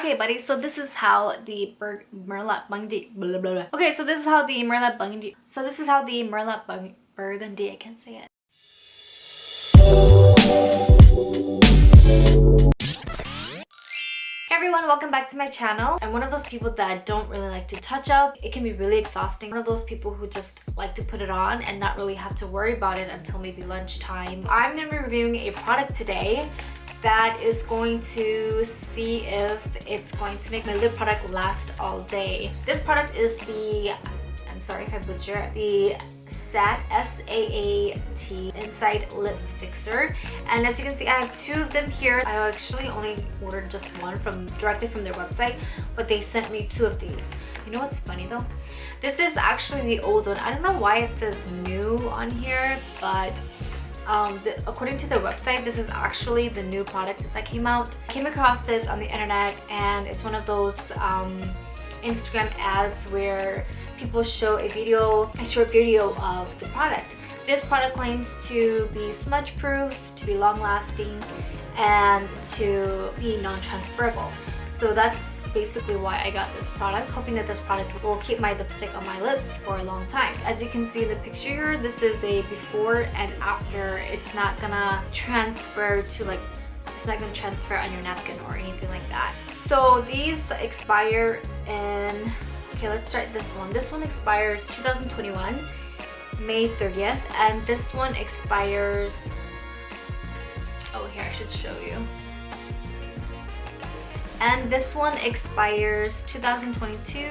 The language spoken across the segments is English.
Okay, buddy, so this is how the Merlot Burgundy blah, blah, blah. Okay, so this is how the Merlot Burgundy Burgundy, I can't say it. Hey everyone, welcome back to my channel. I'm one of those people that don't really like to touch up. It can be really exhausting. One of those people who just like to put it on and not really have to worry about it until maybe lunchtime. I'm going to be reviewing a product today that is going to see if it's going to make my lip product last all day. This product is the, I'm sorry if I butcher, the Saat, S-A-A-T Inside Lip Fixer. And as you can see, I have two of them here. I actually only ordered just one directly from their website, but they sent me two of these. You know what's funny though? This is actually the old one. I don't know why it says new on here, but according to their website, this is actually the new product that came out. I came across this on the internet, and it's one of those Instagram ads where people show a short video of the product. This product claims to be smudge proof, to be long lasting, and to be non-transferable. So that's basically why I got this product, hoping that this product will keep my lipstick on my lips for a long time. As you can see in the picture here, this is a before and after. It's not gonna transfer to it's not gonna transfer on your napkin or anything like that. So these expire in, okay, let's start this one. This one expires 2021, May 30th, and this one expires, oh, here, I should show you. And this one expires 2022,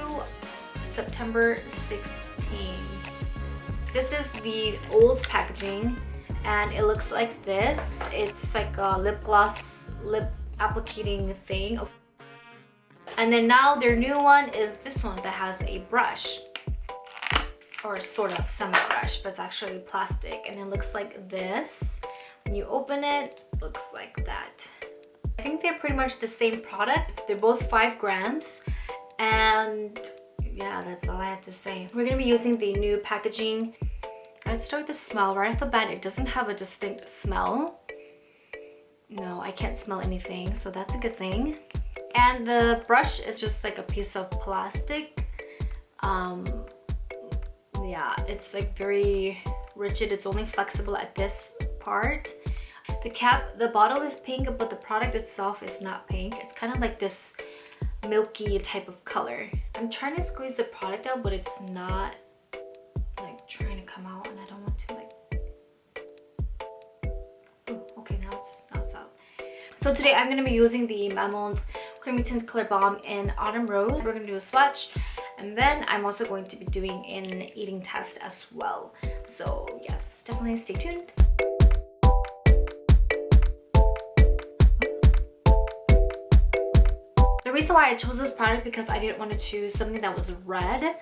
September 16. This is the old packaging, and it looks like this. It's like a lip gloss, lip applicating thing. And then now their new one is this one that has a brush, or sort of semi-brush, but it's actually plastic, and it looks like this. When you open it, it looks like that. I think they're pretty much the same product. They're both 5 grams, and yeah, that's all I have to say. We're gonna be using the new packaging. Let's start with the smell. Right off the bat, it doesn't have a distinct smell. No, I can't smell anything, so that's a good thing. And the brush is just like a piece of plastic. Yeah, it's like very rigid. It's only flexible at this part. The bottle is pink, but the product itself is not pink. It's kind of like this milky type of color. I'm trying to squeeze the product out, but it's not like trying to come out, and I don't want to oh, okay, now it's out. So today I'm gonna be using the Mammals Creamy Tint Color Balm in Autumn Rose. We're gonna do a swatch, and then I'm also going to be doing an eating test as well. So yes, definitely stay tuned. The reason why I chose this product because I didn't want to choose something that was red,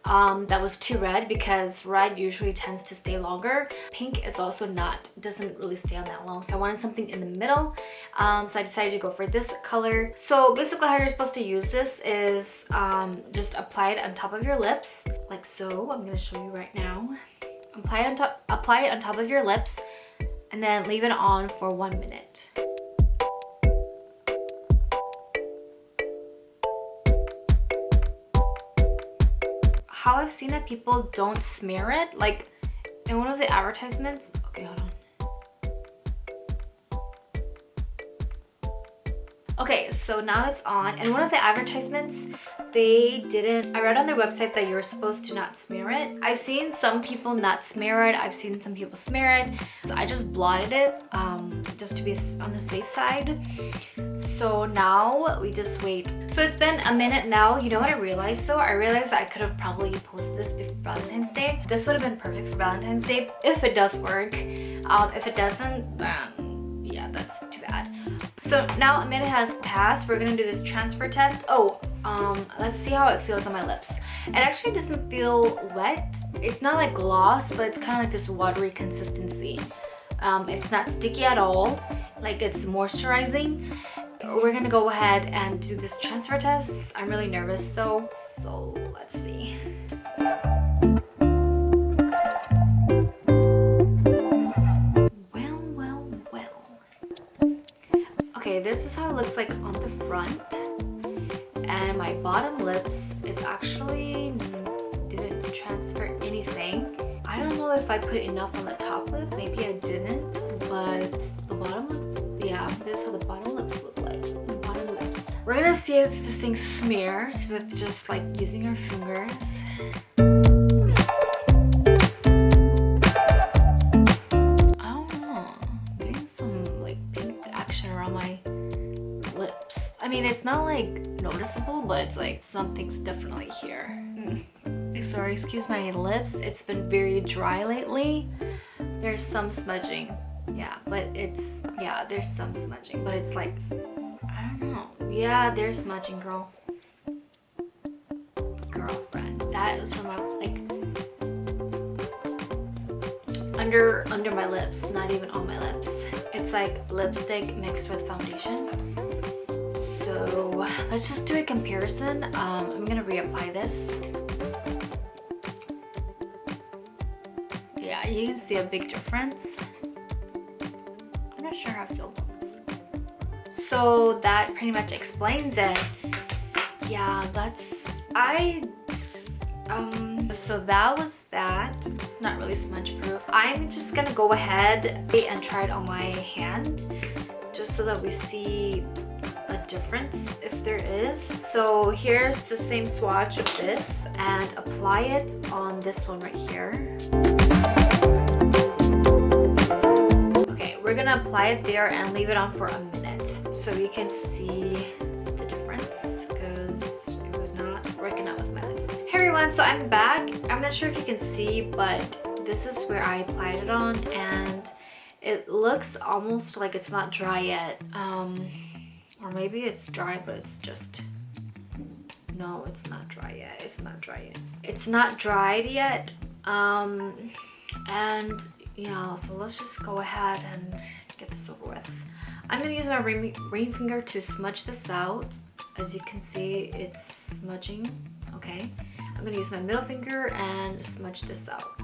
that was too red, because red usually tends to stay longer. Pink is also doesn't really stay on that long, so I wanted something in the middle. So I decided to go for this color. So basically how you're supposed to use this is just apply it on top of your lips, like so. I'm going to show you right now. Apply it on top of your lips, and then leave it on for 1 minute. How I've seen it, people don't smear it. Like in one of the advertisements, okay, hold on. Okay, so now it's on. In one of the advertisements, I read on their website that you're supposed to not smear it. I've seen some people not smear it. I've seen some people smear it. So I just blotted it just to be on the safe side. So now we just wait. So it's been a minute now. You know what I realized? So I realized I could have probably posted this before Valentine's Day. This would have been perfect for Valentine's Day if it does work. If it doesn't, then yeah, that's too bad. So now a minute has passed. We're gonna do this transfer test. Oh, let's see how it feels on my lips. It actually doesn't feel wet. It's not like gloss, but it's kind of like this watery consistency. It's not sticky at all. Like, it's moisturizing. We're gonna go ahead and do this transfer test. I'm really nervous though, so let's see. Well. Okay, this is how it looks like on the front. my bottom lips, it's actually didn't transfer anything. I don't know if I put enough on the top lip, maybe I didn't, but the bottom lip, yeah, this is how the bottom lips look like. The bottom lips. We're gonna see if this thing smears with just like using our fingers. I don't know, getting some like pink action around my lips. I mean, it's not like noticeable, but it's like something's definitely here. Sorry, excuse my lips. It's been very dry lately. There's some smudging. Yeah, but it's, yeah, there's some smudging, but it's like, I don't know. Yeah, there's smudging, girl. Girlfriend. That is from my, like, under my lips, not even on my lips. It's like lipstick mixed with foundation. So let's just do a comparison. I'm gonna reapply this. Yeah, you can see a big difference. I'm not sure how I feel about this. So that pretty much explains it. Yeah, that's so that was that. It's not really smudge proof. I'm just gonna go ahead and try it on my hand just so that we see a difference if there is. So here's the same swatch of this and apply it on this one right here. Okay, we're gonna apply it there and leave it on for a minute so you can see the difference because it was not working out with my lips. Hey everyone, so I'm back. I'm not sure if you can see, but this is where I applied it on and it looks almost like it's not dry yet. Or maybe it's dry, but it's just, no, it's not dry yet. It's not dry yet. It's not dried yet. And yeah, so let's just go ahead and get this over with. I'm gonna use my ring finger to smudge this out. As you can see, it's smudging, okay? I'm gonna use my middle finger and smudge this out.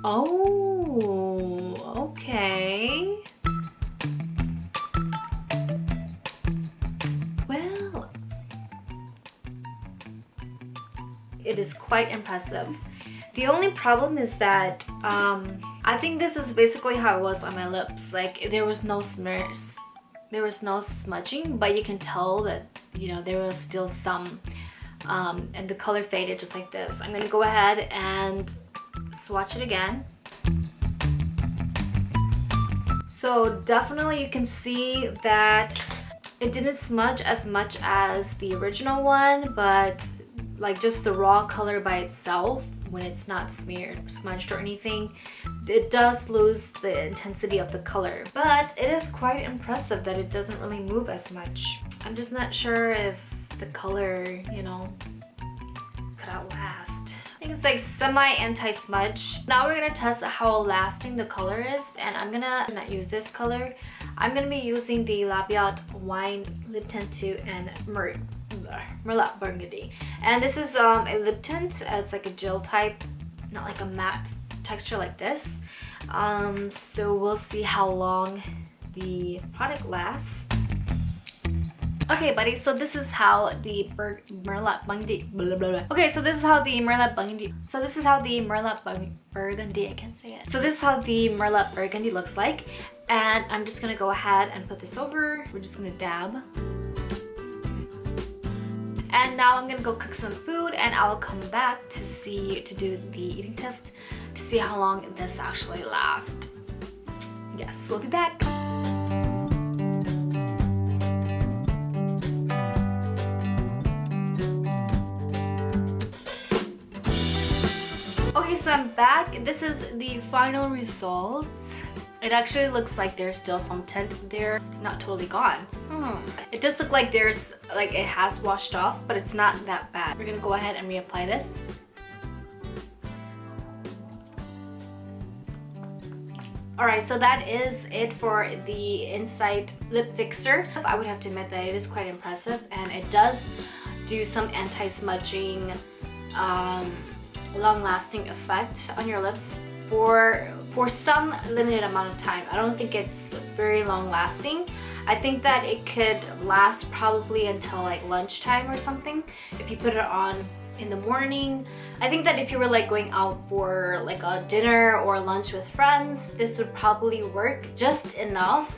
Oh, okay. Well, it is quite impressive. The only problem is that I think this is basically how it was on my lips. Like there was no smears, there was no smudging, but you can tell that, you know, there was still some and the color faded just like this. I'm gonna go ahead and swatch it again. So definitely you can see that it didn't smudge as much as the original one, but like just the raw color by itself, when it's not smeared, smudged or anything, it does lose the intensity of the color. But it is quite impressive that it doesn't really move as much. I'm just not sure if the color, you know, could outlast. I think it's like semi anti-smudge. Now we're gonna test how lasting the color is, and I'm gonna not use this color. I'm gonna be using the L'Oreal Wine Lip Tint 2 and Merlot Burgundy. And this is a lip tint as like a gel type, not like a matte texture like this. So we'll see how long the product lasts. Okay, buddy, so this is how the Merlot Burgundy, blah, blah, blah. Okay, so this is how the Merlot Burgundy, Burgundy, I can't say it. So this is how the Merlot Burgundy looks like. And I'm just gonna go ahead and put this over. We're just gonna dab. And now I'm gonna go cook some food and I'll come back to do the eating test to see how long this actually lasts. Yes, we'll be back. Okay, so I'm back. This is the final result. It actually looks like there's still some tint there. It's not totally gone. It does look like there's, like it has washed off, but it's not that bad. We're gonna go ahead and reapply this. Alright, so that is it for the Insight Lip Fixer. I would have to admit that it is quite impressive and it does do some anti-smudging, long-lasting effect on your lips for some limited amount of time. I don't think it's very long-lasting. I think that it could last probably until like lunchtime or something if you put it on in the morning. I think that if you were like going out for like a dinner or lunch with friends, this would probably work just enough,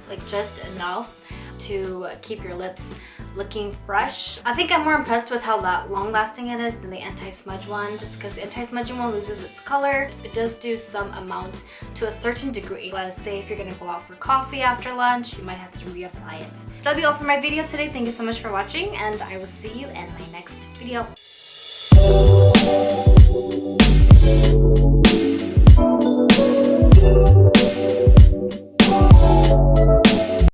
to keep your lips looking fresh. I think I'm more impressed with how long lasting it is than the anti-smudge one, just because the anti-smudging one loses its color. It does do some amount to a certain degree. Let's say if you're gonna go out for coffee after lunch, you might have to reapply it. That'll be all for my video today. Thank you so much for watching, and I will see you in my next video.